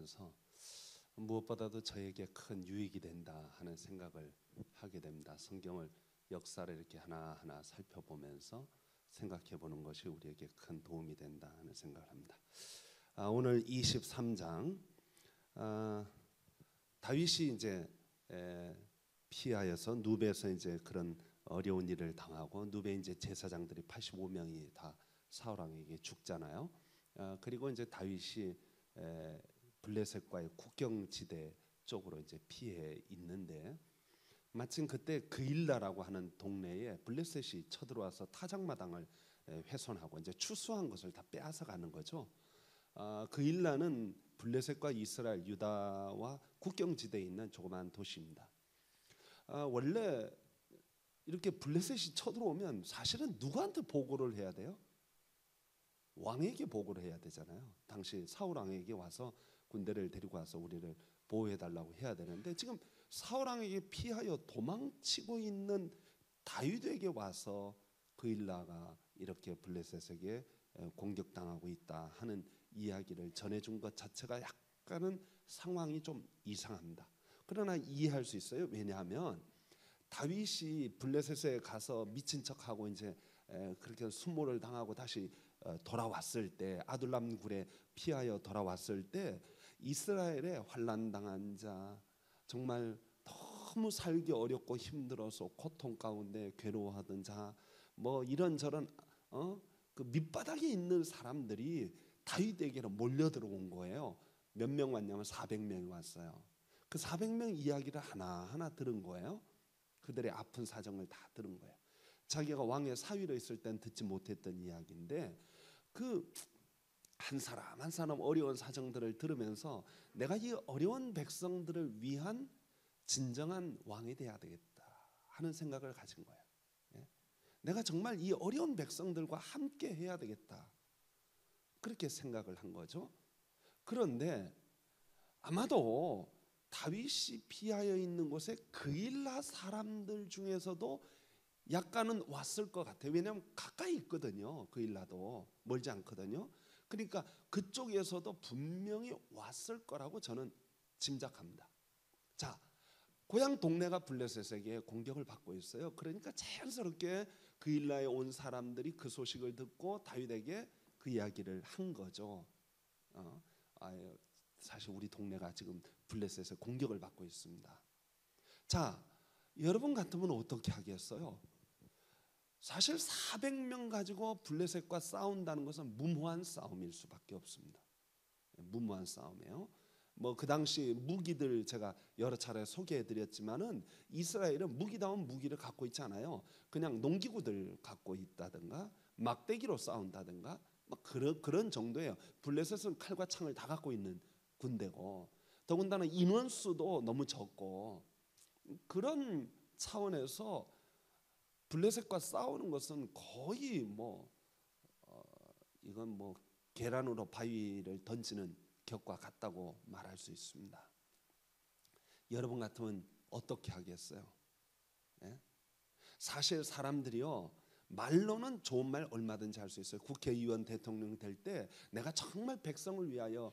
보면서 무엇보다도 저에게 큰 유익이 된다 하는 생각을 하게 됩니다. 성경을 역사를 이렇게 하나하나 살펴보면서 생각해 보는 것이 우리에게 큰 도움이 된다 하는 생각을 합니다. 오늘 23장 다윗이 이제 피하여서 누베에서 이제 그런 어려운 일을 당하고 누베 이제 제사장들이 85명이 다 사울 왕에게 죽잖아요. 그리고 이제 다윗이 블레셋과의 국경지대 쪽으로 이제 피해 있는데 마침 그때 그일라라고 하는 동네에 블레셋이 쳐들어와서 타작마당을 훼손하고 이제 추수한 것을 다 빼앗아 가는 거죠. 그일라는 블레셋과 이스라엘, 유다와 국경지대에 있는 조그마한 도시입니다. 원래 이렇게 블레셋이 쳐들어오면 사실은 누구한테 보고를 해야 돼요? 왕에게 보고를 해야 되잖아요. 당시 사울 왕에게 와서 군대를 데리고 와서 우리를 보호해달라고 해야 되는데 지금 사울 왕에게 피하여 도망치고 있는 다윗에게 와서 그일라가 이렇게 블레셋에게 공격당하고 있다 하는 이야기를 전해준 것 자체가 약간은 상황이 좀 이상합니다. 그러나 이해할 수 있어요. 왜냐하면 다윗이 블레셋에 가서 미친 척하고 이제 그렇게 수모를 당하고 다시 돌아왔을 때 아둘람 굴에 피하여 돌아왔을 때 이스라엘에 환난 당한 자, 정말 너무 살기 어렵고 힘들어서 고통 가운데 괴로워하던 자, 뭐 이런저런 그 밑바닥에 있는 사람들이 다윗에게로 몰려 들어온 거예요. 몇 명 왔냐면 400명이 왔어요. 그 400명 이야기를 하나하나 들은 거예요. 그들의 아픈 사정을 다 들은 거예요. 자기가 왕의 사위로 있을 땐 듣지 못했던 이야기인데 그 한 사람 한 사람 어려운 사정들을 들으면서 내가 이 어려운 백성들을 위한 진정한 왕이 돼야 되겠다 하는 생각을 가진 거예요. 내가 정말 이 어려운 백성들과 함께 해야 되겠다 그렇게 생각을 한 거죠. 그런데 아마도 다윗이 피하여 있는 곳에 그일라 사람들 중에서도 약간은 왔을 것 같아요. 왜냐하면 가까이 있거든요. 그일라도 멀지 않거든요. 그러니까 그쪽에서도 분명히 왔을 거라고 저는 짐작합니다. 자, 고향 동네가 블레셋에게 공격을 받고 있어요. 그러니까 자연스럽게 그일라에 온 사람들이 그 소식을 듣고 다윗에게 그 이야기를 한 거죠. 사실 우리 동네가 지금 블레셋에 공격을 받고 있습니다. 자, 여러분 같으면 어떻게 하겠어요? 사실 400명 가지고 블레셋과 싸운다는 것은 무모한 싸움일 수밖에 없습니다. 무모한 싸움이에요. 뭐 그 당시 무기들 제가 여러 차례 소개해드렸지만은 이스라엘은 무기다운 무기를 갖고 있지 않아요. 그냥 농기구들 갖고 있다든가 막대기로 싸운다든가 막 그런 정도예요. 블레셋은 칼과 창을 다 갖고 있는 군대고 더군다나 인원수도 너무 적고 그런 차원에서 블레셋과 싸우는 것은 거의 이건 뭐 계란으로 바위를 던지는 격과 같다고 말할 수 있습니다. 여러분 같으면 어떻게 하겠어요? 사실 사람들이요 말로는 좋은 말 얼마든지 할 수 있어요. 국회의원, 대통령 될 때 내가 정말 백성을 위하여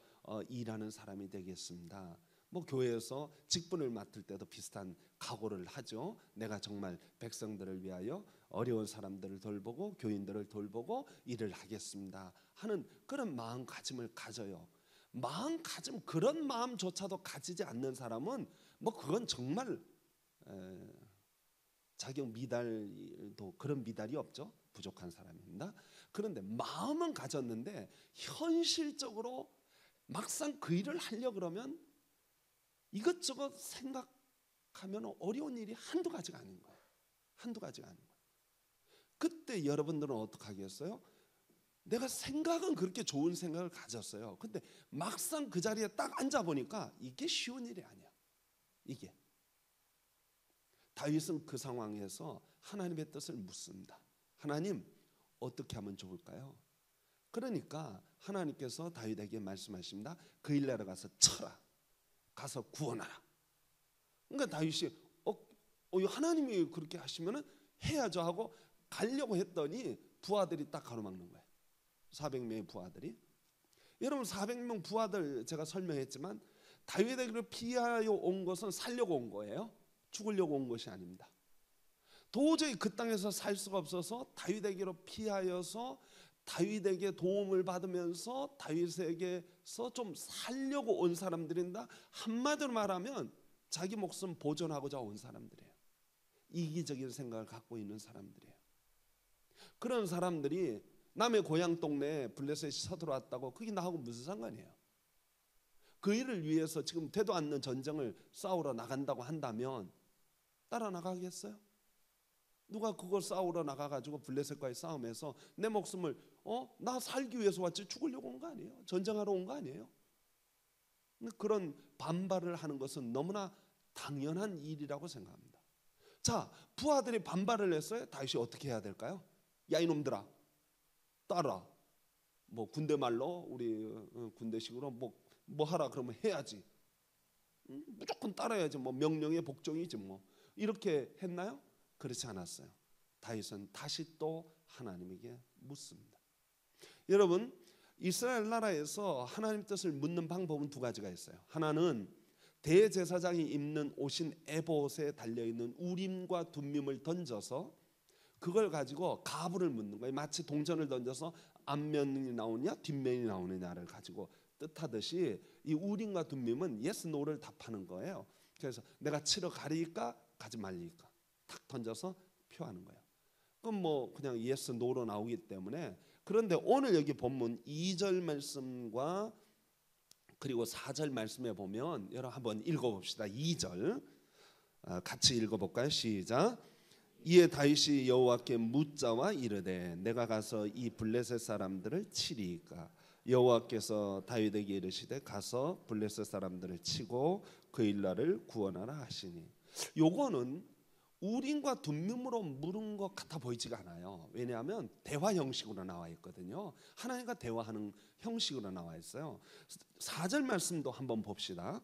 일하는 사람이 되겠습니다. 뭐 교회에서 직분을 맡을 때도 비슷한 각오를 하죠. 내가 정말 백성들을 위하여 어려운 사람들을 돌보고 교인들을 돌보고 일을 하겠습니다 하는 그런 마음가짐을 가져요. 마음가짐 그런 마음조차도 가지지 않는 사람은 뭐 그건 정말 자격 미달도 그런 미달이 없죠. 부족한 사람입니다. 그런데 마음은 가졌는데 현실적으로 막상 그 일을 하려고 그러면 이것저것 생각하면 어려운 일이 한두 가지가 아닌 거예요. 한두 가지가 아닌 거예요. 그때 여러분들은 어떻게 하겠어요? 내가 생각은 그렇게 좋은 생각을 가졌어요. 근데 막상 그 자리에 딱 앉아보니까 이게 쉬운 일이 아니야. 이게 다윗은 그 상황에서 하나님의 뜻을 묻습니다. 하나님 어떻게 하면 좋을까요? 그러니까 하나님께서 다윗에게 말씀하십니다. 그일라로 가서 쳐라. 가서 구원하라. 그러니까 다윗이 하나님이 그렇게 하시면은 해야죠 하고 가려고 했더니 부하들이 딱 가로막는 거예요. 400명의 부하들이. 여러분 400명 부하들 제가 설명했지만 다윗에게로 피하여 온 것은 살려고 온 거예요. 죽으려고 온 것이 아닙니다. 도저히 그 땅에서 살 수가 없어서 다윗에게로 피하여서 다윗에게 도움을 받으면서 다윗에게서 좀 살려고 온 사람들인다. 한마디로 말하면 자기 목숨 보존하고자 온 사람들이에요. 이기적인 생각을 갖고 있는 사람들이에요. 그런 사람들이 남의 고향 동네에 블레셋이 서들어왔다고 그게 나하고 무슨 상관이에요? 그 일을 위해서 지금 되도 않는 전쟁을 싸우러 나간다고 한다면 따라 나가겠어요? 누가 그걸 싸우러 나가가지고 블레셋과의 싸움에서 내 목숨을 나 살기 위해서 왔지 죽으려고 온 거 아니에요? 전쟁하러 온 거 아니에요? 그런 반발을 하는 것은 너무나 당연한 일이라고 생각합니다. 자, 부하들이 반발을 했어요. 다윗이 어떻게 해야 될까요? 야 이놈들아 따라 뭐 군대 말로 우리 군대식으로 뭐 하라 그러면 해야지. 무조건 따라야지. 뭐 명령의 복종이지 뭐. 이렇게 했나요? 그렇지 않았어요. 다윗은 다시 또 하나님에게 묻습니다. 여러분 이스라엘 나라에서 하나님 뜻을 묻는 방법은 두 가지가 있어요. 하나는 대제사장이 입는 옷인 에봇에 달려있는 우림과 둠밈을 던져서 그걸 가지고 가부를 묻는 거예요. 마치 동전을 던져서 앞면이 나오느냐 뒷면이 나오느냐를 가지고 뜻하듯이 이 우림과 둠밈은 yes, no를 답하는 거예요. 그래서 내가 치러 가리까 가지 말리까 탁 던져서 표하는 거예요. 그럼 뭐 그냥 yes, no로 나오기 때문에. 그런데 오늘 여기 본문 2절 말씀과 그리고 4절 말씀에 보면 여러분 한번 읽어봅시다. 2절 같이 읽어볼까요? 시작. 이에 다윗이 여호와께 묻자와 이르되 내가 가서 이 블레셋 사람들을 치리이까. 여호와께서 다윗에게 이르시되 가서 블레셋 사람들을 치고 그 일날을 구원하라 하시니. 요거는 우림과 둠밈으로 물은 것 같아 보이지가 않아요. 왜냐하면 대화 형식으로 나와 있거든요. 하나님과 대화하는 형식으로 나와 있어요. 4절 말씀도 한번 봅시다.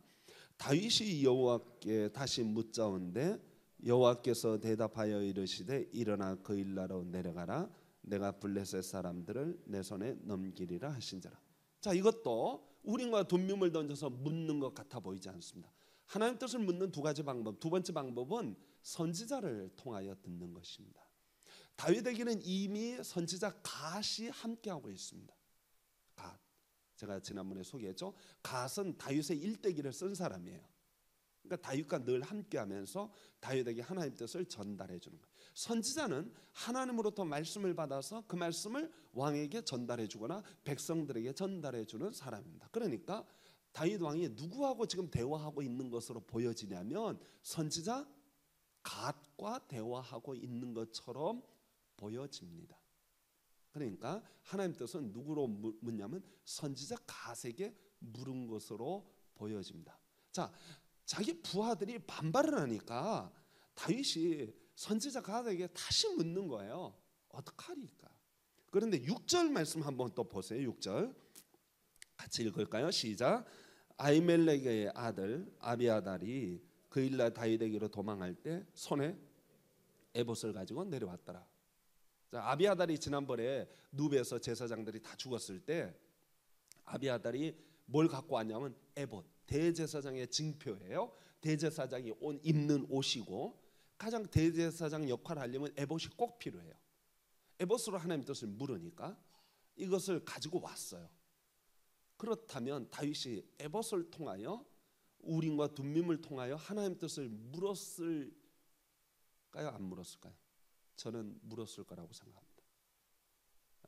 다윗이 여호와께 다시 묻자온데 여호와께서 대답하여 이르시되 일어나 그 일나로 내려가라. 내가 블레셋 사람들을 내 손에 넘기리라 하신지라. 자, 이것도 우림과 둠밈을 던져서 묻는 것 같아 보이지 않습니다. 하나님 뜻을 묻는 두 가지 방법. 두 번째 방법은 선지자를 통하여 듣는 것입니다. 다윗에게는 이미 선지자 갓이 함께하고 있습니다. 갓, 제가 지난번에 소개했죠. 갓은 다윗의 일대기를 쓴 사람이에요. 그러니까 다윗과 늘 함께하면서 다윗에게 하나님 뜻을 전달해 주는 거예요. 선지자는 하나님으로부터 말씀을 받아서 그 말씀을 왕에게 전달해 주거나 백성들에게 전달해 주는 사람입니다. 그러니까 다윗 왕이 누구하고 지금 대화하고 있는 것으로 보여지냐면 선지자 갓과 대화하고 있는 것처럼 보여집니다. 그러니까 하나님 뜻은 누구로 묻냐면 선지자 갓에게 물은 것으로 보여집니다. 자, 자기 부하들이 반발을 하니까 다윗이 선지자 갓에게 다시 묻는 거예요. 어떡하리까? 그런데 6절 말씀 한번 또 보세요. 6절 같이 읽을까요? 시작. 아히멜렉의 아들 아비아달이 그 일날 다윗에게로 도망할 때 손에 에봇을 가지고 내려왔더라. 자, 아비아달이 지난번에 누베에서 제사장들이 다 죽었을 때 아비아달이 뭘 갖고 왔냐면 에봇, 대제사장의 징표예요. 대제사장이 입는 옷이고 가장 대제사장 역할을 하려면 에봇이 꼭 필요해요. 에봇으로 하나님 뜻을 물으니까 이것을 가지고 왔어요. 그렇다면 다윗이 에봇을 통하여 우림과 둠밈을 통하여 하나님 뜻을 물었을까요? 안 물었을까요? 저는 물었을 거라고 생각합니다.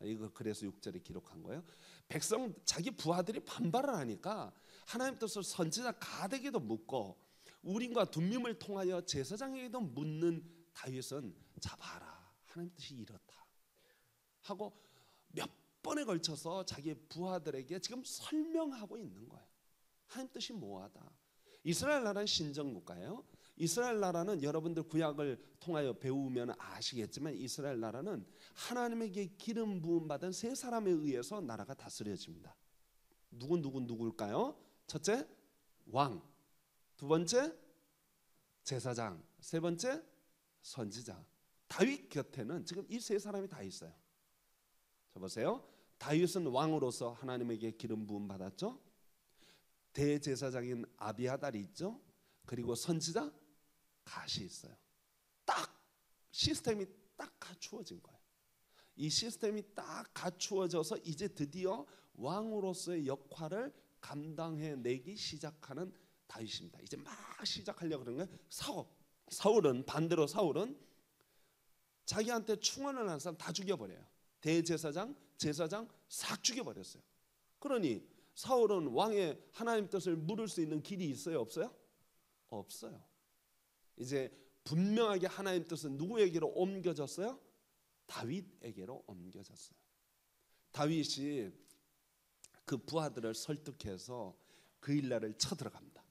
이거 그래서 6절에 기록한 거예요. 백성 자기 부하들이 반발을 하니까 하나님 뜻을 선지자 갓에게도 묻고 우림과 둠밈을 통하여 제사장에게도 묻는 다윗은 잡아라. 하나님 뜻이 이렇다 하고 몇 번에 걸쳐서 자기 부하들에게 지금 설명하고 있는 거예요. 하나님 뜻이 뭐하다. 이스라엘 나라는 신정국가예요. 이스라엘 나라는 여러분들 구약을 통하여 배우면 아시겠지만 이스라엘 나라는 하나님에게 기름 부음 받은 세 사람에 의해서 나라가 다스려집니다. 누굴까요? 첫째 왕, 두 번째 제사장, 세 번째 선지자. 다윗 곁에는 지금 이 세 사람이 다 있어요. 자 보세요. 다윗은 왕으로서 하나님에게 기름 부음 받았죠. 대제사장인 아비아달이 있죠. 그리고 선지자 갓이 있어요. 딱 시스템이 딱 갖추어진 거예요. 이 시스템이 딱 갖추어져서 이제 드디어 왕으로서의 역할을 감당해내기 시작하는 다윗입니다. 이제 막 시작하려고 그러는 거예요. 사울은 반대로 사울은 자기한테 충원을 한 사람 다 죽여버려요. 대제사장, 제사장 싹 죽여버렸어요. 그러니 사울은 왕의 하나님 뜻을 물을 수 있는 길이 있어요? 없어요? 없어요. 이제 분명하게 하나님 뜻은 누구에게로 옮겨졌어요? 다윗에게로 옮겨졌어요. 다윗이 그 부하들을 설득해서 그 일날을 쳐들어갑니다.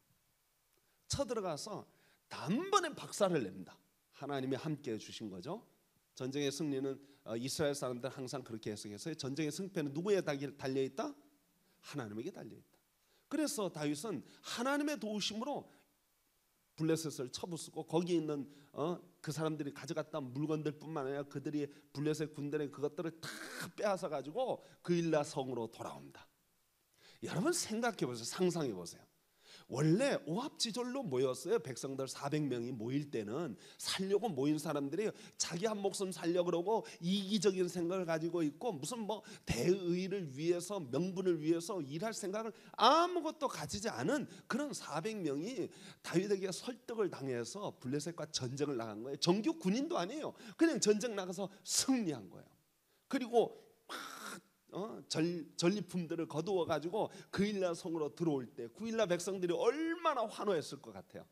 쳐들어가서 단번에 박살을 냅니다. 하나님이 함께해 주신 거죠. 전쟁의 승리는 이스라엘 사람들 항상 그렇게 해석했어요. 전쟁의 승패는 누구에 달려있다? 하나님에게 달려있다. 그래서 다윗은 하나님의 도우심으로 블레셋을 쳐부수고 거기 있는 그 사람들이 가져갔던 물건들 뿐만 아니라 그들이 블레셋 군대의 그것들을 다 빼앗아 가지고 그일라 성으로 돌아옵니다. 여러분 생각해 보세요. 상상해 보세요. 원래 오합지졸로 모였어요. 백성들 400명이 모일 때는 살려고 모인 사람들이 자기 한 목숨 살려 그러고 이기적인 생각을 가지고 있고 무슨 뭐 대의를 위해서 명분을 위해서 일할 생각을 아무것도 가지지 않은 그런 400명이 다윗에게 설득을 당해서 블레셋과 전쟁을 나간 거예요. 정규 군인도 아니에요. 그냥 전쟁 나가서 승리한 거예요. 그리고 전리품들을 거두어 가지고 그일라 성으로 들어올 때 그일라 백성들이 얼마나 환호했을 것 같아요.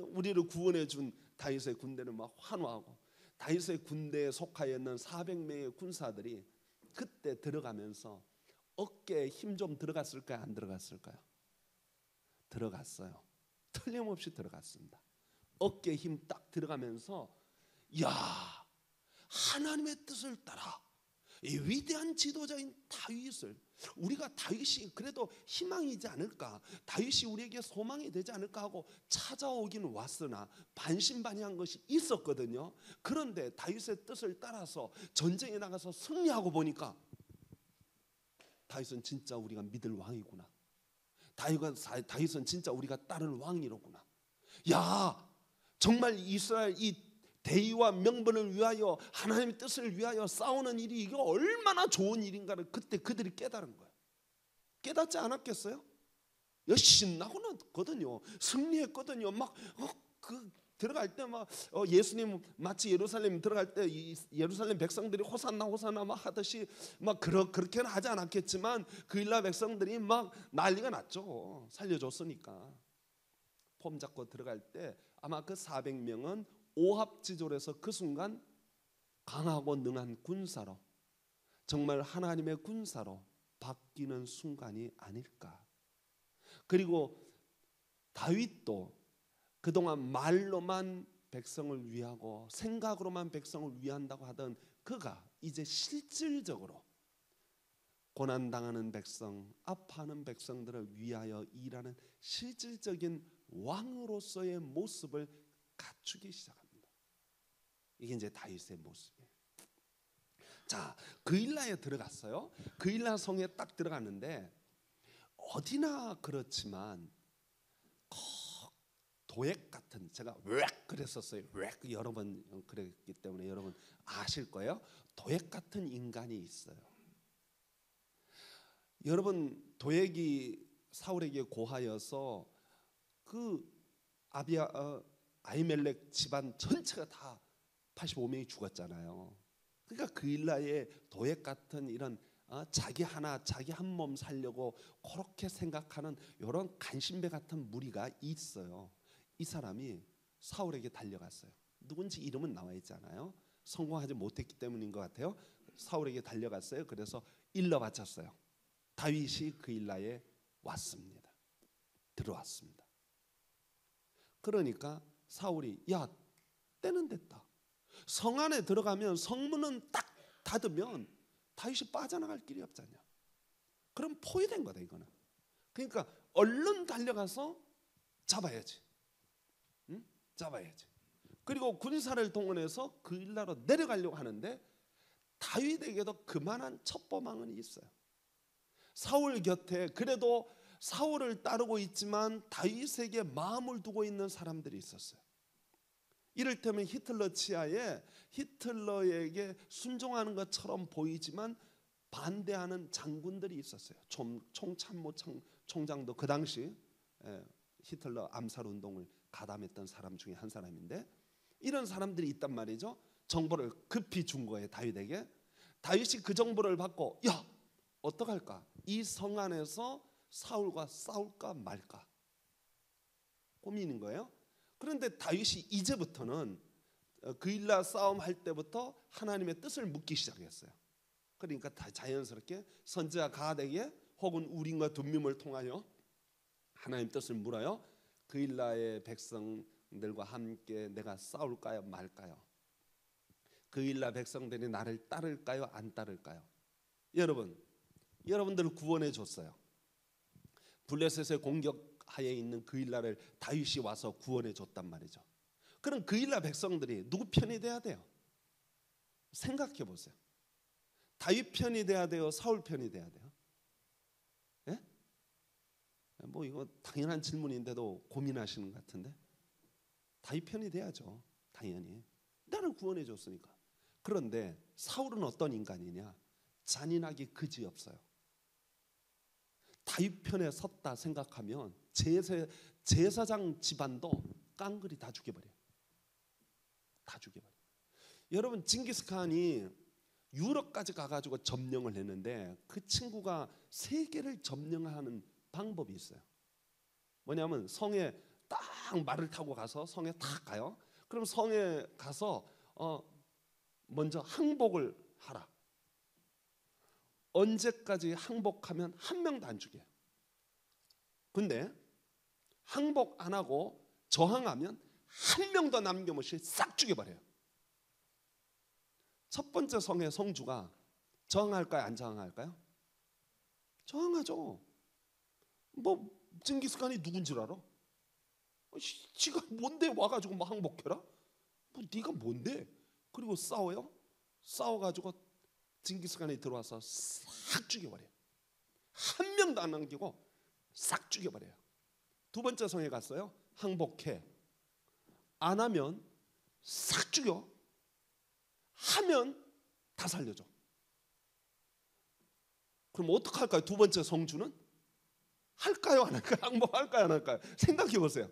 우리를 구원해 준 다윗의 군대는 막 환호하고 다윗의 군대에 속하여 있는 400명의 군사들이 그때 들어가면서 어깨에 힘 좀 들어갔을까요? 안 들어갔을까요? 들어갔어요. 틀림없이 들어갔습니다. 어깨에 힘 딱 들어가면서 야, 하나님의 뜻을 따라 이 위대한 지도자인 다윗을 우리가 다윗이 그래도 희망이지 않을까, 다윗이 우리에게 소망이 되지 않을까 하고 찾아오긴 왔으나 반신반의한 것이 있었거든요. 그런데 다윗의 뜻을 따라서 전쟁에 나가서 승리하고 보니까 다윗은 진짜 우리가 믿을 왕이구나. 다윗은 진짜 우리가 따를 왕이로구나. 야, 정말 이스라엘 이 대의와 명분을 위하여 하나님의 뜻을 위하여 싸우는 일이 이게 얼마나 좋은 일인가를 그때 그들이 깨달은 거예요. 깨닫지 않았겠어요? 신나거든요. 승리했거든요. 막 들어갈 때 막 예수님 마치 예루살렘 들어갈 때 예루살렘 백성들이 호산나 호산나 막 하듯이 막 그렇게는 하지 않았겠지만 그 일라 백성들이 막 난리가 났죠. 살려줬으니까. 폼 잡고 들어갈 때 아마 그 400명은 오합지졸에서 그 순간 강하고 능한 군사로 정말 하나님의 군사로 바뀌는 순간이 아닐까. 그리고 다윗도 그동안 말로만 백성을 위하고 생각으로만 백성을 위한다고 하던 그가 이제 실질적으로 고난당하는 백성, 아파하는 백성들을 위하여 일하는 실질적인 왕으로서의 모습을 갖추기 시작합니다. 이게 이제 다윗의 모습이에요. 자, 그일라에 들어갔어요. 그일라 성에 딱 들어갔는데 어디나 그렇지만 도액 같은, 제가 왜 그랬었어요. 왜 여러 번 그랬기 때문에 여러분 아실 거예요. 도액 같은 인간이 있어요. 여러분 도액이 사울에게 고하여서 그 아히멜렉 집안 전체가 다 85명이 죽었잖아요. 그러니까 그일라에 도액 같은 이런 자기 한 몸 살려고 그렇게 생각하는 이런 간신배 같은 무리가 있어요. 이 사람이 사울에게 달려갔어요. 누군지 이름은 나와 있잖아요. 성공하지 못했기 때문인 것 같아요. 사울에게 달려갔어요. 그래서 일러 바쳤어요. 다윗이 그일라에 왔습니다. 들어왔습니다. 그러니까 사울이 야, 때는 됐다. 성 안에 들어가면 성문은 딱 닫으면 다윗이 빠져나갈 길이 없잖냐. 그럼 포위된 거다 이거는. 그러니까 얼른 달려가서 잡아야지. 응? 잡아야지. 그리고 군사를 동원해서 그일라로 내려가려고 하는데 다윗에게도 그만한 첩보망은 있어요. 사울 곁에 그래도 사울을 따르고 있지만 다윗에게 마음을 두고 있는 사람들이 있었어요. 이를테면 히틀러 치하에 히틀러에게 순종하는 것처럼 보이지만 반대하는 장군들이 있었어요. 총참모 총장도 그 당시 히틀러 암살 운동을 가담했던 사람 중에 한 사람인데, 이런 사람들이 있단 말이죠. 정보를 급히 준 거예요, 다윗에게. 다윗이 그 정보를 받고, 야, 어떡할까? 이 성 안에서 사울과 싸울까 말까 고민인 거예요. 그런데 다윗이 이제부터는 그일라 싸움 할 때부터 하나님의 뜻을 묻기 시작했어요. 그러니까 다 자연스럽게 선지자 가드에게 혹은 우림과 둠밈을 통하여 하나님 뜻을 물어요. 그일라의 백성들과 함께 내가 싸울까요 말까요? 그일라 백성들이 나를 따를까요 안 따를까요? 여러분들을 구원해 줬어요. 블레셋의 공격하에 있는 그일라를 다윗이 와서 구원해 줬단 말이죠. 그럼 그일라 백성들이 누구 편이 돼야 돼요? 생각해 보세요. 다윗 편이 돼야 돼요? 사울 편이 돼야 돼요? 예? 뭐 이거 당연한 질문인데도 고민하시는 것 같은데, 다윗 편이 돼야죠. 당연히 나를 구원해 줬으니까. 그런데 사울은 어떤 인간이냐? 잔인하기 그지없어요. 다윗 편에 섰다 생각하면 제사장 집안도 깡그리 다 죽여버려요. 다 죽여버려요. 여러분, 징기스칸이 유럽까지 가가지고 점령을 했는데 그 친구가 세계를 점령하는 방법이 있어요. 뭐냐면 성에 딱 말을 타고 가서 성에 딱 가요. 그럼 성에 가서 먼저 항복을 하라. 언제까지 항복하면 한 명도 안 죽여요. 근데 항복 안 하고 저항하면 한 명도 남김없이 싹 죽여버려요. 첫 번째 성의 성주가 저항할까요 안 저항할까요? 저항하죠. 뭐 징기스칸이 누군지 알아? 지가 뭔데 와가지고 막 항복해라? 뭐 네가 뭔데? 그리고 싸워요. 싸워가지고 징기스칸이 들어와서 싹 죽여버려요. 한 명도 안 남기고 싹 죽여버려요. 두 번째 성에 갔어요. 항복해. 안 하면 싹 죽여. 하면 다 살려줘. 그럼 어떡할까요? 두 번째 성주는 할까요 안 할까요? 항복할까요 안 할까요? 생각해 보세요.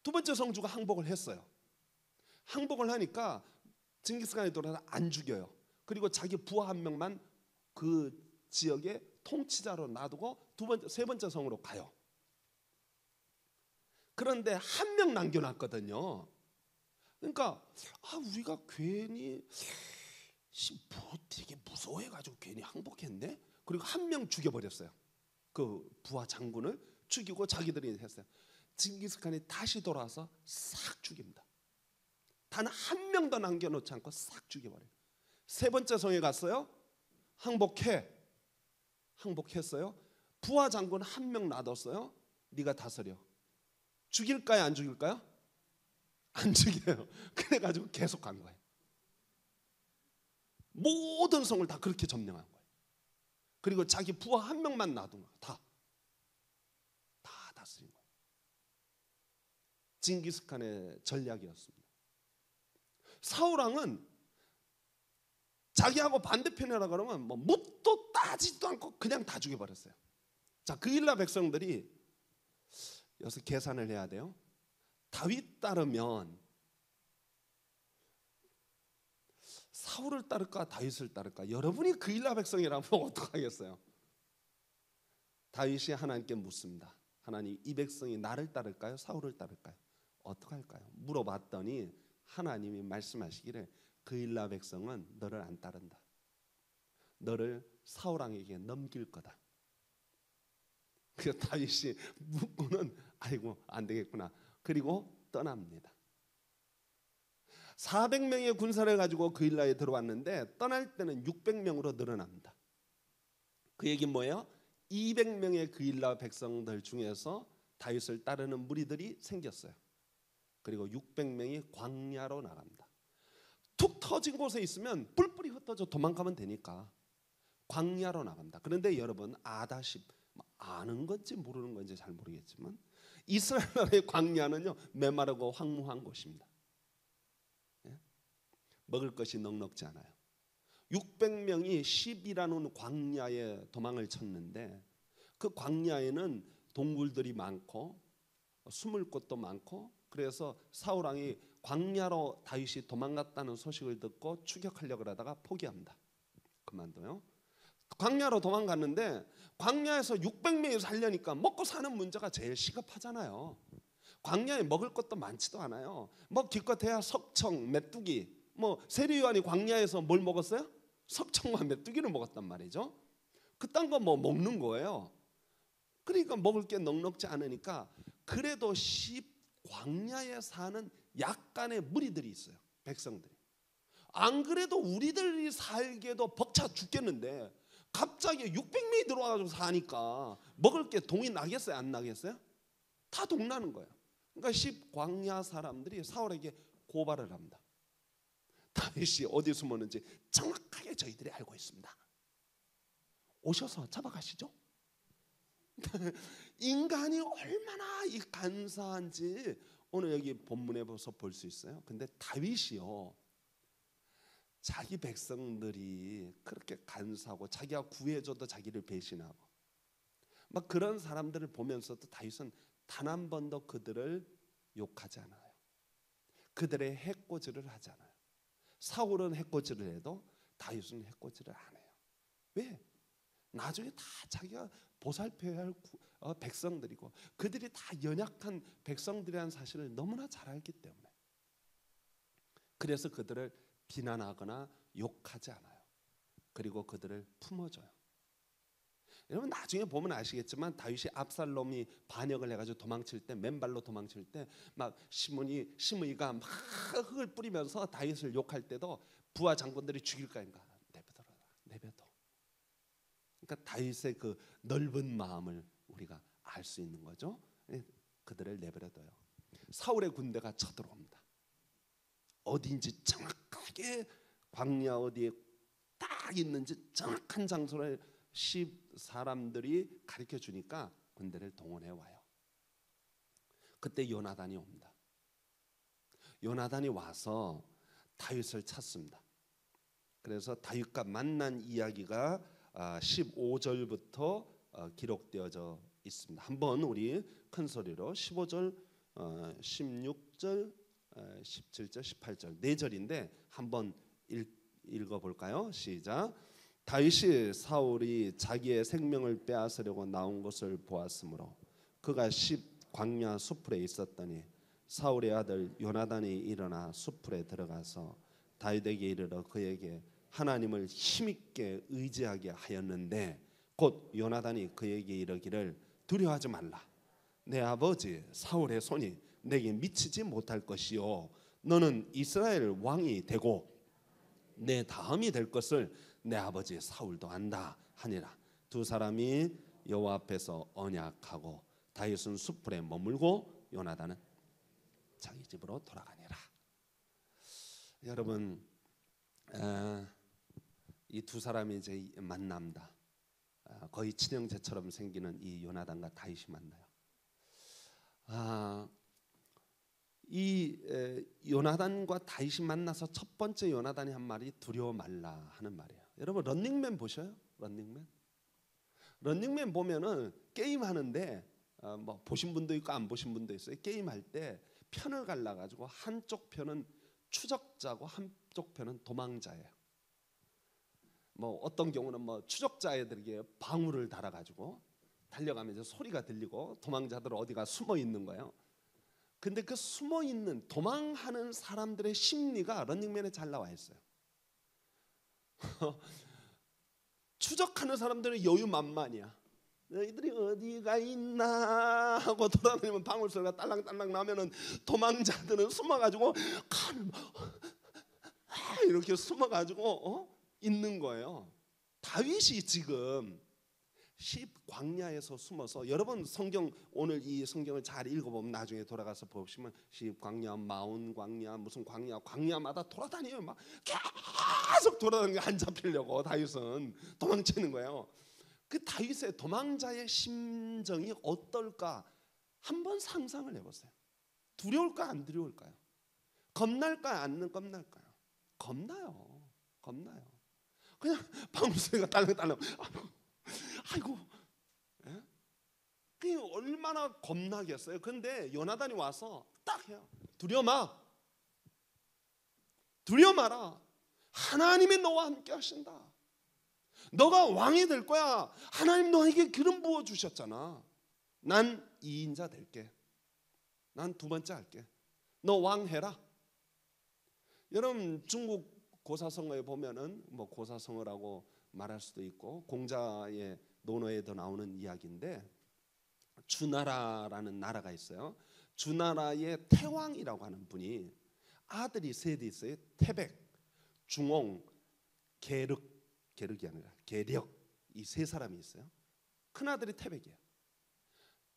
두 번째 성주가 항복을 했어요. 항복을 하니까 징기스칸이 돌아서 안 죽여요. 그리고 자기 부하 한 명만 그 지역의 통치자로 놔두고 세 번째 성으로 가요. 그런데 한 명 남겨놨거든요. 그러니까 우리가 괜히 뭐 되게 무서워해가지고 괜히 항복했네. 그리고 한 명 죽여버렸어요. 그 부하 장군을 죽이고 자기들이 했어요. 징기스칸이 다시 돌아와서 싹 죽입니다. 단 한 명도 남겨놓지 않고 싹 죽여버려요. 세 번째 성에 갔어요. 항복했어요. 부하 장군 한 명 놔뒀어요. 네가 다스려. 죽일까요 안 죽일까요? 안 죽여요. 그래가지고 계속 간 거예요. 모든 성을 다 그렇게 점령한 거예요. 그리고 자기 부하 한 명만 놔둔 거예요. 다 다스린 거예요. 징기스칸의 전략이었습니다. 사울왕은 자기하고 반대편이라 그러면 뭐 묻도 따지도 않고 그냥 다 죽여버렸어요. 자, 그일라 백성들이 여기서 계산을 해야 돼요. 다윗 따르면 사울을 따를까 다윗을 따를까? 여러분이 그일라 백성이라면 어떡하겠어요? 다윗이 하나님께 묻습니다. 하나님, 이 백성이 나를 따를까요? 사울을 따를까요? 어떡할까요? 물어봤더니 하나님이 말씀하시기를 그일라 백성은 너를 안 따른다. 너를 사울왕에게 넘길 거다. 그래서 다윗이 묻고는 아이고 안 되겠구나. 그리고 떠납니다. 400명의 군사를 가지고 그일라에 들어왔는데 떠날 때는 600명으로 늘어납니다. 그 얘기는 뭐예요? 200명의 그일라 백성들 중에서 다윗을 따르는 무리들이 생겼어요. 그리고 600명이 광야로 나갑니다. 툭 터진 곳에 있으면 뿔뿔이 흩어져 도망가면 되니까 광야로 나간다. 그런데 여러분 아다시 아는 건지 모르는 건지 잘 모르겠지만 이스라엘 나라의 광야는요 메마르고 황무한 곳입니다. 예? 먹을 것이 넉넉지 않아요. 600명이 10이라는 광야에 도망을 쳤는데 그 광야에는 동굴들이 많고 숨을 곳도 많고 그래서 사울 왕이 광야로 다윗이 도망갔다는 소식을 듣고 추격하려고 하다가 포기합니다. 그만둬요. 광야로 도망갔는데 광야에서 600명이 살려니까 먹고 사는 문제가 제일 시급하잖아요. 광야에 먹을 것도 많지도 않아요. 뭐 기껏해야 석청, 메뚜기. 뭐 세리요한이 광야에서 뭘 먹었어요? 석청과 메뚜기를 먹었단 말이죠. 그딴 거 뭐 먹는 거예요. 그러니까 먹을 게 넉넉지 않으니까 그래도 광야에 사는 약간의 무리들이 있어요. 백성들이. 안 그래도 우리들이 살기에도 벅차 죽겠는데 갑자기 600명이 들어와가지고 사니까 먹을 게 동이 나겠어요? 안 나겠어요? 다 동나는 거예요. 그러니까 광야 사람들이 사울에게 고발을 합니다. 다윗이 어디 숨었는지 정확하게 저희들이 알고 있습니다. 오셔서 잡아가시죠. 인간이 얼마나 이 간사한지 오늘 여기 본문에서 볼 수 있어요. 근데 다윗이요 자기 백성들이 그렇게 간사하고 자기가 구해줘도 자기를 배신하고 막 그런 사람들을 보면서도 다윗은 단 한 번도 그들을 욕하지 않아요. 그들의 해코지를 하지 않아요. 사울은 해코지를 해도 다윗은 해코지를 안 해요. 왜? 나중에 다 자기가 보살펴야 할 백성들이고 그들이 다 연약한 백성들이라는 사실을 너무나 잘 알기 때문에 그래서 그들을 비난하거나 욕하지 않아요. 그리고 그들을 품어줘요. 여러분 나중에 보면 아시겠지만 다윗이 압살롬이 반역을 해가지고 도망칠 때 맨발로 도망칠 때 막 시므이가 막 흙을 뿌리면서 다윗을 욕할 때도 부하 장군들이 죽일까 인가 내버려. 그러니까 다윗의 그 넓은 마음을 우리가 알 수 있는 거죠. 그들을 내버려둬요. 사울의 군대가 쳐들어옵니다. 어디인지 정확하게 광야 어디에 딱 있는지 정확한 장소를 사람들이 가르쳐 주니까 군대를 동원해 와요. 그때 요나단이 옵니다. 요나단이 와서 다윗을 찾습니다. 그래서 다윗과 만난 이야기가 15절부터 기록되어져 있습니다. 한번 우리 큰 소리로 15절, 16절, 17절, 18절 4절인데 한번 읽어볼까요? 시작. 다윗이 사울이 자기의 생명을 빼앗으려고 나온 것을 보았으므로 그가 광야 수풀에 있었더니 사울의 아들 요나단이 일어나 수풀에 들어가서 다윗에게 이르러 그에게 하나님을 힘있게 의지하게 하였는데 곧 요나단이 그에게 이르기를 두려워하지 말라. 내 아버지 사울의 손이 내게 미치지 못할 것이요 너는 이스라엘 왕이 되고 내 다음이 될 것을 내 아버지 사울도 안다 하니라. 두 사람이 여호와 앞에서 언약하고 다윗은 수풀에 머물고 요나단은 자기 집으로 돌아가니라. 여러분 이 두 사람이 이제 만납니다. 거의 친형제처럼 생기는 이 요나단과 다윗이 만나요. 이 요나단과 다윗이 만나서 첫 번째 요나단이 한 말이 두려워 말라 하는 말이에요. 여러분 런닝맨 보셔요? 런닝맨 보면은 게임 하는데 뭐 보신 분도 있고 안 보신 분도 있어요. 게임 할 때 편을 갈라 가지고 한쪽 편은 추적자고 한쪽 편은 도망자예요. 뭐 어떤 경우는 뭐 추적자애들에게 방울을 달아 가지고 달려가면서 소리가 들리고 도망자들 어디가 숨어 있는 거예요. 근데 그 숨어 있는 도망하는 사람들의 심리가 런닝맨에 잘 나와 있어요. 추적하는 사람들은 여유만만이야. 너희들이 어디가 있나 하고 돌아다니면 방울 소리가 딸랑딸랑 나면은 도망자들은 숨어가지고 이렇게 숨어가지고 있는 거예요. 다윗이 지금 십 광야에서 숨어서, 여러분 성경 오늘 이 성경을 잘 읽어보면 나중에 돌아가서 보시면 십 광야, 마온 광야, 무슨 광야, 광야마다 돌아다녀요. 막 계속 돌아다니는 게 안 잡히려고 다윗은 도망치는 거예요. 그 다윗의 도망자의 심정이 어떨까 한번 상상을 해보세요. 두려울까 안 두려울까요? 겁날까요 안 겁날까요? 겁나요. 겁나요. 그냥 방울소리가 딸랑딸랑. 아이고, 예? 그게 얼마나 겁나겠어요. 근데 요나단이 와서 딱 해요. 두려워 마. 두려워 마라. 하나님이 너와 함께 하신다. 너가 왕이 될 거야. 하나님 너에게 기름 부어 주셨잖아. 난 2인자 될게. 난 두 번째 할게. 너 왕 해라. 여러분 중국 고사성어에 보면은 뭐 고사성어라고 말할 수도 있고 공자의 논어에도 나오는 이야기인데, 주나라라는 나라가 있어요. 주나라의 태왕이라고 하는 분이 아들이 셋이 있어요. 태백, 중옹, 계륵이 아니라 계력, 이 세 사람이 있어요. 큰 아들이 태백이에요.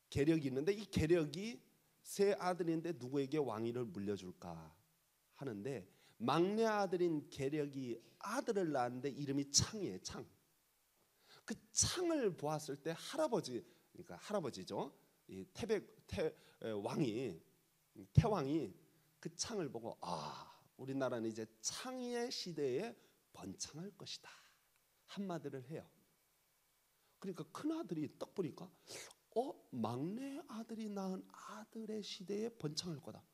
계력이 있는데 이 계력이 세 아들인데 누구에게 왕위를 물려줄까 하는데, 막내 아들인 계력이 아들을 낳았는데 이름이 창이에요. 창. 그 창을 보았을 때 할아버지, 그러니까 할아버지죠. 이 태왕이 그 창을 보고, 아, 우리나라는 이제 창의 시대에 번창할 것이다 한마디를 해요. 그러니까 큰 아들이 딱 보니까 막내 아들이 낳은 아들의 시대에 번창할 거다.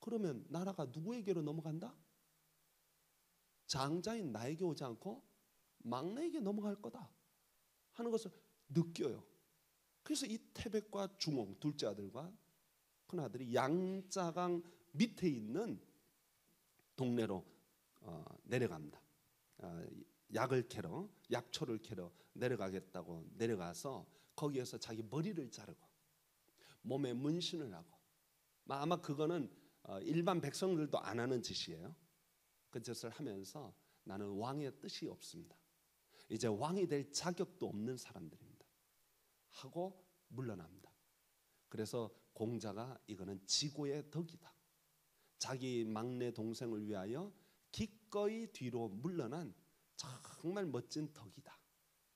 그러면 나라가 누구에게로 넘어간다? 장자인 나에게 오지 않고 막내에게 넘어갈 거다 하는 것을 느껴요. 그래서 이 태백과 중옹 둘째 아들과 큰 아들이 양자강 밑에 있는 동네로 내려갑니다. 약초를 캐러 내려가겠다고 내려가서 거기에서 자기 머리를 자르고 몸에 문신을 하고, 아마 그거는 일반 백성들도 안 하는 짓이에요. 그 짓을 하면서 나는 왕의 뜻이 없습니다. 이제 왕이 될 자격도 없는 사람들입니다. 하고 물러납니다. 그래서 공자가 이거는 지고의 덕이다. 자기 막내 동생을 위하여 기꺼이 뒤로 물러난 정말 멋진 덕이다.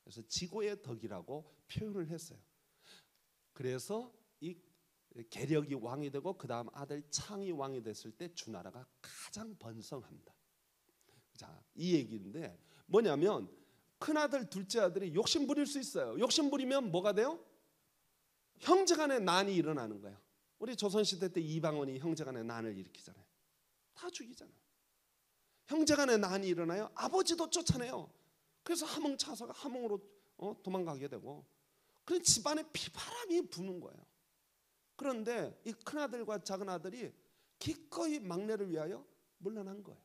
그래서 지고의 덕이라고 표현을 했어요. 그래서 이 계력이 왕이 되고 그 다음 아들 창이 왕이 됐을 때 주나라가 가장 번성합니다. 자, 이 얘기인데 뭐냐면 큰아들 둘째 아들이 욕심 부릴 수 있어요. 욕심 부리면 뭐가 돼요? 형제간의 난이 일어나는 거예요. 우리 조선시대 때 이방원이 형제간의 난을 일으키잖아요. 다 죽이잖아요. 형제간의 난이 일어나요. 아버지도 쫓아내요. 그래서 함흥차사가 함흥으로 도망가게 되고, 그런 집안에 비바람이 부는 거예요. 그런데 이 큰아들과 작은아들이 기꺼이 막내를 위하여 물러난 거예요.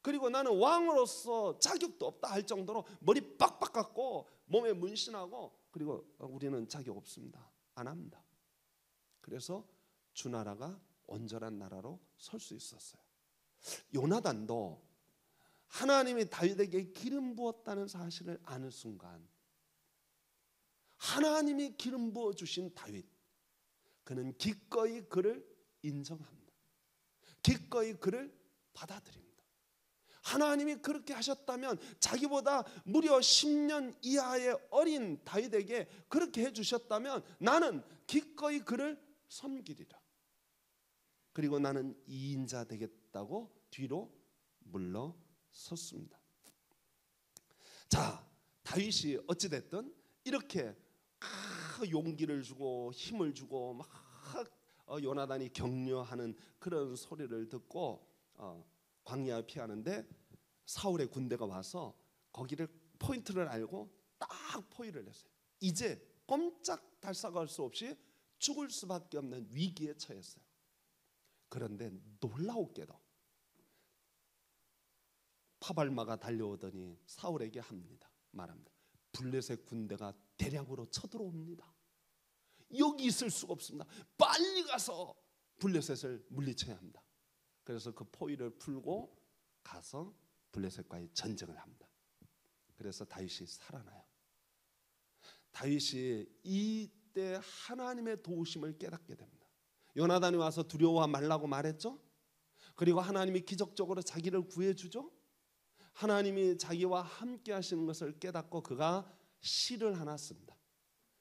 그리고 나는 왕으로서 자격도 없다 할 정도로 머리 빡빡 깎고 몸에 문신하고, 그리고 우리는 자격 없습니다. 안 합니다. 그래서 주나라가 온전한 나라로 설 수 있었어요. 요나단도 하나님이 다윗에게 기름 부었다는 사실을 아는 순간, 하나님이 기름 부어 주신 다윗, 그는 기꺼이 그를 인정합니다. 기꺼이 그를 받아들입니다. 하나님이 그렇게 하셨다면 자기보다 무려 10년 이하의 어린 다윗에게 그렇게 해주셨다면 나는 기꺼이 그를 섬기리라. 그리고 나는 2인자 되겠다고 뒤로 물러섰습니다. 자, 다윗이 어찌됐든 이렇게 용기를 주고 힘을 주고 막 요나단이 격려하는 그런 소리를 듣고 광야에 피하는데, 사울의 군대가 와서 거기를 포인트를 알고 딱 포위를 했어요. 이제 꼼짝 달싹할 수 없이 죽을 수밖에 없는 위기에 처했어요. 그런데 놀라웠게도 파발마가 달려오더니 사울에게 말합니다. 블레셋 군대가 대량으로 쳐들어옵니다. 여기 있을 수가 없습니다. 빨리 가서 블레셋을 물리쳐야 합니다. 그래서 그 포위를 풀고 가서 블레셋과의 전쟁을 합니다. 그래서 다윗이 살아나요. 다윗이 이때 하나님의 도우심을 깨닫게 됩니다. 요나단이 와서 두려워 말라고 말했죠. 그리고 하나님이 기적적으로 자기를 구해주죠. 하나님이 자기와 함께 하시는 것을 깨닫고 그가 시를 하나 씁니다.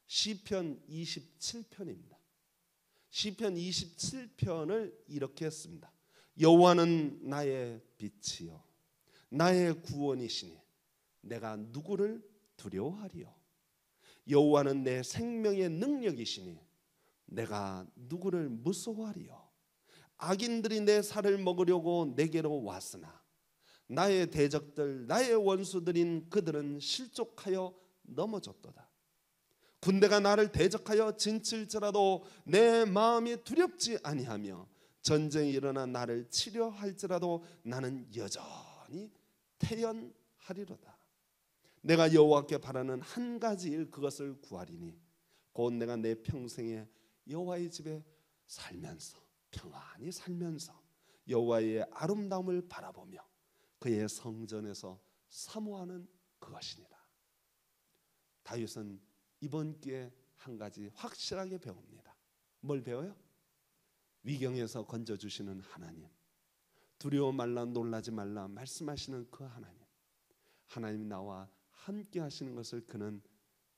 시편 27편입니다. 시편 27편을 이렇게 씁니다. 여호와는 나의 빛이요 나의 구원이시니 내가 누구를 두려워하리요. 여호와는 내 생명의 능력이시니 내가 누구를 무서워하리요. 악인들이 내 살을 먹으려고 내게로 왔으나 나의 대적들 나의 원수들인 그들은 실족하여 넘어졌도다. 군대가 나를 대적하여 진칠지라도 내 마음이 두렵지 아니하며 전쟁이 일어나 나를 치려 할지라도 나는 여전히 태연하리로다. 내가 여호와께 바라는 한 가지 일 그것을 구하리니 곧 내가 내 평생에 여호와의 집에 살면서 평안히 살면서 여호와의 아름다움을 바라보며 그의 성전에서 사모하는 그것이니라. 다윗은 이번 기회에 한 가지 확실하게 배웁니다. 뭘 배워요? 위경에서 건져주시는 하나님, 두려워 말라 놀라지 말라 말씀하시는 그 하나님, 하나님이 나와 함께 하시는 것을 그는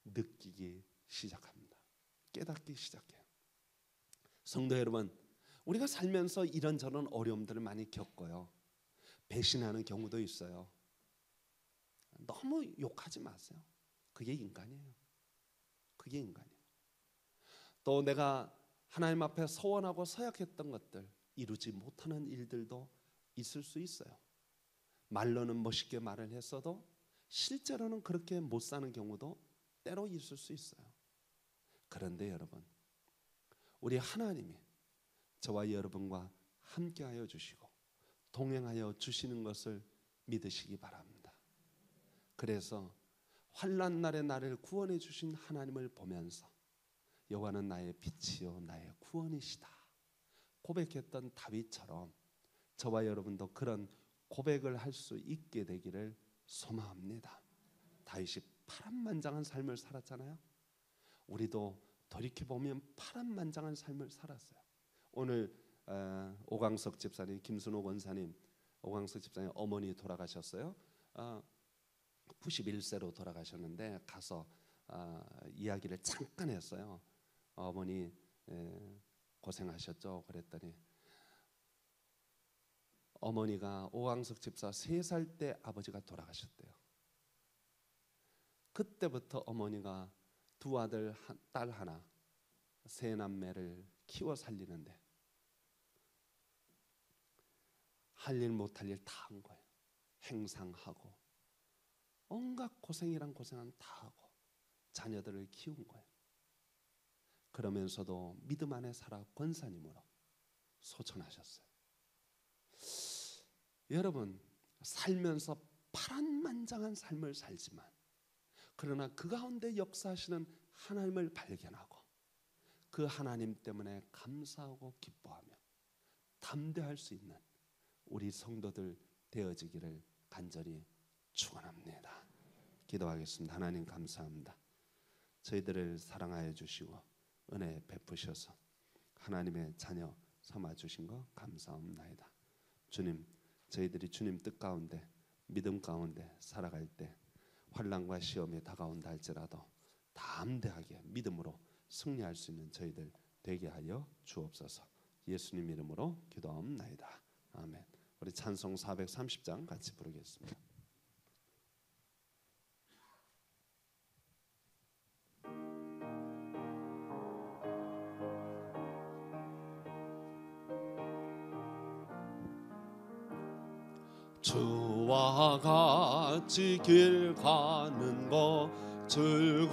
느끼기 시작합니다. 깨닫기 시작해요. 성도 여러분, 우리가 살면서 이런저런 어려움들을 많이 겪어요. 배신하는 경우도 있어요. 너무 욕하지 마세요. 그게 인간이에요. 그게 인간이에요. 또 내가 하나님 앞에 서원하고 서약했던 것들 이루지 못하는 일들도 있을 수 있어요. 말로는 멋있게 말을 했어도 실제로는 그렇게 못 사는 경우도 때로 있을 수 있어요. 그런데 여러분, 우리 하나님이 저와 여러분과 함께하여 주시고 동행하여 주시는 것을 믿으시기 바랍니다. 그래서 환난 날에 나를 구원해 주신 하나님을 보면서 여호와는 나의 빛이요 나의 구원이시다 고백했던 다윗처럼 저와 여러분도 그런 고백을 할 수 있게 되기를 소망합니다. 다윗이 파란만장한 삶을 살았잖아요. 우리도 돌이켜보면 파란만장한 삶을 살았어요. 오늘 오광석 집사님, 김순호 권사님, 오광석 집사님 어머니 돌아가셨어요. 91세로 돌아가셨는데 가서 이야기를 잠깐 했어요. 어머니 고생하셨죠. 그랬더니 어머니가 오광석 집사 3살 때 아버지가 돌아가셨대요. 그때부터 어머니가 2 아들 딸 하나 3남매를 키워 살리는데 할 일 못할 일 다 한 거예요. 행상하고 온갖 고생이란 고생은 다 하고 자녀들을 키운 거예요. 그러면서도 믿음 안에 살아 권사님으로 소천하셨어요. 여러분, 살면서 파란만장한 삶을 살지만 그러나 그 가운데 역사하시는 하나님을 발견하고 그 하나님 때문에 감사하고 기뻐하며 담대할 수 있는 우리 성도들 되어지기를 간절히 축원합니다. 기도하겠습니다. 하나님 감사합니다. 저희들을 사랑하여 주시고 은혜 베푸셔서 하나님의 자녀 삼아 주신 것 감사합니다. 주님, 저희들이 주님 뜻 가운데 믿음 가운데 살아갈 때 환난과 시험이 다가온다 할지라도 담대하게 믿음으로 승리할 수 있는 저희들 되게 하여 주옵소서. 예수님 이름으로 기도하옵나이다. 아멘. 우리 찬송 430장 같이 부르겠습니다. 주와 같이 길 가는 거 즐거워